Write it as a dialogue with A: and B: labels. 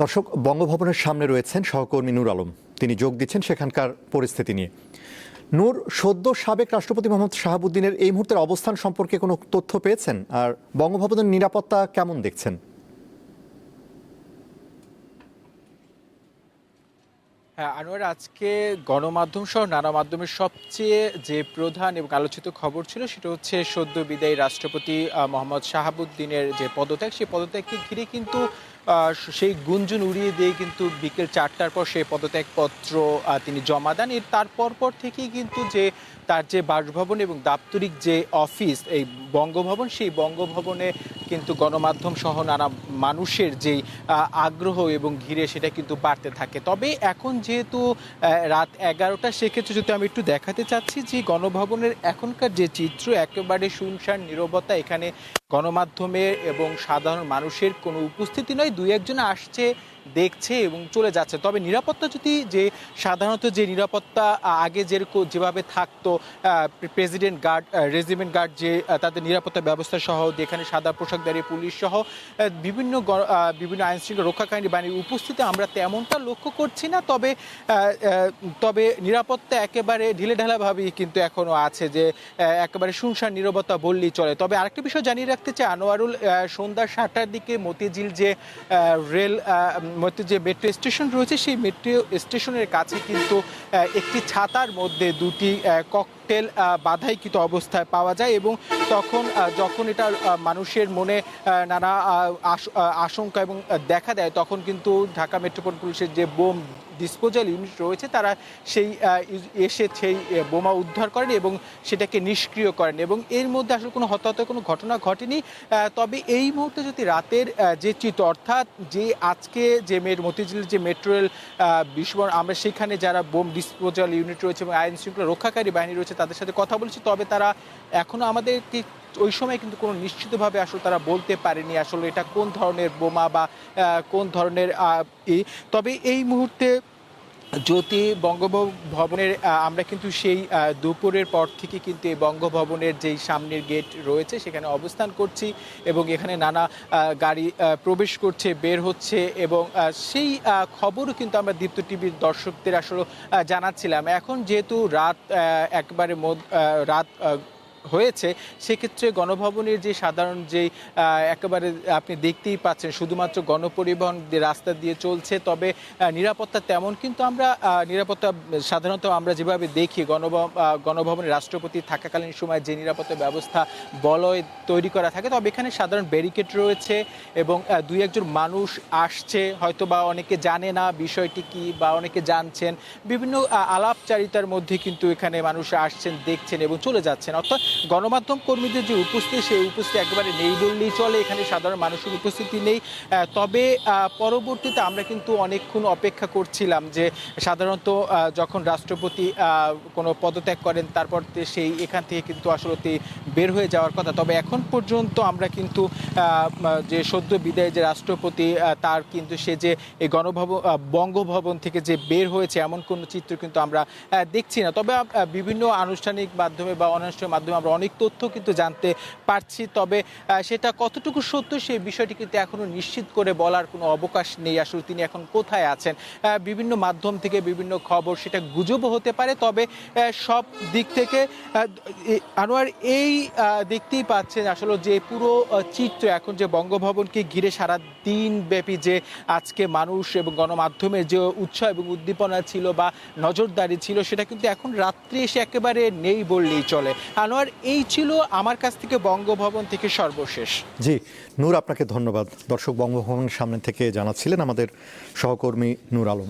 A: দর্শক, বঙ্গভবনের সামনে রয়েছেন সহকর্মী নূর আলম। তিনি যোগ দিচ্ছেন সেখানকার পরিস্থিতি নিয়ে। নূর, সদ্য সাবেক রাষ্ট্রপতি মোহাম্মদ শাহাবুদ্দিনের এই মুহূর্তের অবস্থান সম্পর্কে কোনো তথ্য পেয়েছেন? আর বঙ্গভবনের নিরাপত্তা কেমন দেখছেন?
B: হ্যাঁ আনোয়ার, আজকে গণমাধ্যম সহ নানা মাধ্যমের সবচেয়ে যে প্রধান এবং আলোচিত খবর ছিল সেটা হচ্ছে সদ্য বিদায়ী রাষ্ট্রপতি মোহাম্মদ শাহাবুদ্দিনের যে পদত্যাগ, সেই পদত্যাগকে ঘিরে কিন্তু সেই গুঞ্জন উড়িয়ে দিয়ে কিন্তু বিকেল 4টার পর সেই পদত্যাগপত্র তিনি জমা দেন। এর পর থেকেই কিন্তু যে তার যে বাসভবন এবং দাপ্তরিক যে অফিস এই বঙ্গভবন, সেই বঙ্গভবনে কিন্তু গণমাধ্যম সহ নানা মানুষের যেই আগ্রহ এবং ঘিরে সেটা কিন্তু বাড়তে থাকে। তবে এখন যেহেতু রাত 11টা, সেক্ষেত্রে যদি আমি একটু দেখাতে চাচ্ছি যে গণভবনের এখনকার যে চিত্র, একেবারে শুনশান নীরবতা। এখানে গণমাধ্যমের এবং সাধারণ মানুষের কোনো উপস্থিতি নয়, দুই একজন আসছে, দেখছে এবং চলে যাচ্ছে। তবে নিরাপত্তা যদি যে সাধারণত যে নিরাপত্তা আগে যেভাবে থাকতো, প্রেসিডেন্ট গার্ড, রেজিমেন্ট গার্ড, যে তাদের নিরাপত্তা ব্যবস্থা সহ, যেখানে সাদা পোশাকধারী পুলিশ সহ বিভিন্ন আইনশৃঙ্খলা রক্ষাকারী বাহিনীর উপস্থিতি আমরা তেমনটা লক্ষ্য করছি না। তবে নিরাপত্তা একেবারে ঢিলেঢালাভাবেই কিন্তু এখনো আছে, যে একেবারে শুনশান নীরবতা বললেই চলে। তবে আরেকটা বিষয় জানিয়ে রাখতে চাই আনোয়ারুল, সন্ধ্যা 7টার দিকে মতিঝিল যে মেট্রো স্টেশন রয়েছে, সেই মেট্রো স্টেশনের কাছে কিন্তু একটি ছাতার মধ্যে দুটি ককটেল বাধাইকৃত অবস্থায় পাওয়া যায়। এবং তখন যখন এটা মানুষের মনে নানা আশঙ্কা এবং দেখা দেয়, তখন কিন্তু ঢাকা মেট্রোপলিটন পুলিশের যে বোম ডিসপোজাল ইউনিট রয়েছে তারা সেই বোমা উদ্ধার করেন এবং সেটাকে নিষ্ক্রিয় করেন। এবং এর মধ্যে আসলে কোনো হতাহতের কোনো ঘটনা ঘটেনি। তবে এই মুহূর্তে যদি রাতের যে চিত্র, অর্থাৎ যে আজকে যে মতিঝিল যে মেট্রো রেল বিস্ফোরণ, আমরা সেখানে যারা বোম ডিসপোজাল ইউনিট রয়েছে এবং আইন শৃঙ্খলা রক্ষাকারী বাহিনী রয়েছে তাদের সাথে কথা বলেছি, তবে তারা এখনো আমাদেরকে ওই সময় কিন্তু কোনো নিশ্চিতভাবে আসলে তারা বলতে পারেনি আসলে এটা কোন ধরনের বোমা বা কোন ধরনের তবে এই মুহূর্তে যদি বঙ্গভবনের আমরা কিন্তু সেই দুপুরের পর থেকে কিন্তু এই বঙ্গভবনের যেই সামনের গেট রয়েছে সেখানে অবস্থান করছি এবং এখানে নানা গাড়ি প্রবেশ করছে, বের হচ্ছে এবং সেই খবরও কিন্তু আমরা দীপ্ত টিভির দর্শকদের আসলে জানাচ্ছিলাম। এখন যেহেতু একবারে রাত হয়েছে, সেক্ষেত্রে গণভবনের যে সাধারণ যেই একেবারে আপনি দেখতেই পাচ্ছেন শুধুমাত্র গণপরিবহন রাস্তা দিয়ে চলছে। তবে নিরাপত্তা তেমন কিন্তু আমরা নিরাপত্তা সাধারণত আমরা যেভাবে দেখি গণভবনের রাষ্ট্রপতি থাকাকালীন সময় যে নিরাপত্তা ব্যবস্থা বলয় তৈরি করা থাকে, তবে এখানে সাধারণ ব্যারিকেড রয়েছে এবং দুই একজন মানুষ আসছে, হয়তো বা অনেকে জানে না বিষয়টি কি বা অনেকে জানছেন, বিভিন্ন আলাপচারিতার মধ্যে কিন্তু এখানে মানুষ আসছেন, দেখছেন এবং চলে যাচ্ছেন। অর্থাৎ গণমাধ্যম কর্মীদের যে উপস্থিতি, সেই উপস্থিতি একেবারে নেই বললেই চলে, এখানে সাধারণ মানুষের উপস্থিতি নেই। তবে পরবর্তীতে আমরা কিন্তু অনেকক্ষণ অপেক্ষা করছিলাম যে সাধারণত যখন রাষ্ট্রপতি কোনো পদত্যাগ করেন তারপর এখান থেকে কিন্তু আসলে বের হয়ে যাওয়ার কথা। তবে এখন পর্যন্ত আমরা কিন্তু যে সদ্য বিদায়ী যে রাষ্ট্রপতি তার কিন্তু সে যে এই বঙ্গভবন থেকে যে বের হয়েছে এমন কোনো চিত্র কিন্তু আমরা দেখছি না। তবে বিভিন্ন আনুষ্ঠানিক মাধ্যমে বা অনানুষ্ঠানিক মাধ্যমে আমরা অনেক তথ্য কিন্তু জানতে পারছি, তবে সেটা কতটুকু সত্য সেই বিষয়টি কিন্তু এখনো নিশ্চিত করে বলার কোনো অবকাশ নেই আসলে তিনি এখন কোথায় আছেন। বিভিন্ন মাধ্যম থেকে বিভিন্ন খবর, সেটা গুজবও হতে পারে। তবে সব দিক থেকে আনোয়ার এই দেখতেই পাচ্ছেন আসলে যে পুরো চিত্র এখন যে বঙ্গভবনকে ঘিরে সারা দিন ব্যাপী যে আজকে মানুষ এবং গণমাধ্যমের যে উৎসাহ এবং উদ্দীপনা ছিল বা নজরদারি ছিল, সেটা কিন্তু এখন রাত্রে এসে একেবারে নেই বললেই চলে। আনোয়ার, এই ছিল আমার কাছ থেকে বঙ্গভবন থেকে সর্বশেষ।
A: জি নূর, আপনাকে ধন্যবাদ। দর্শক, বঙ্গভবনের সামনে থেকে জানাচ্ছিলেন আমাদের সহকর্মী নূর আলম।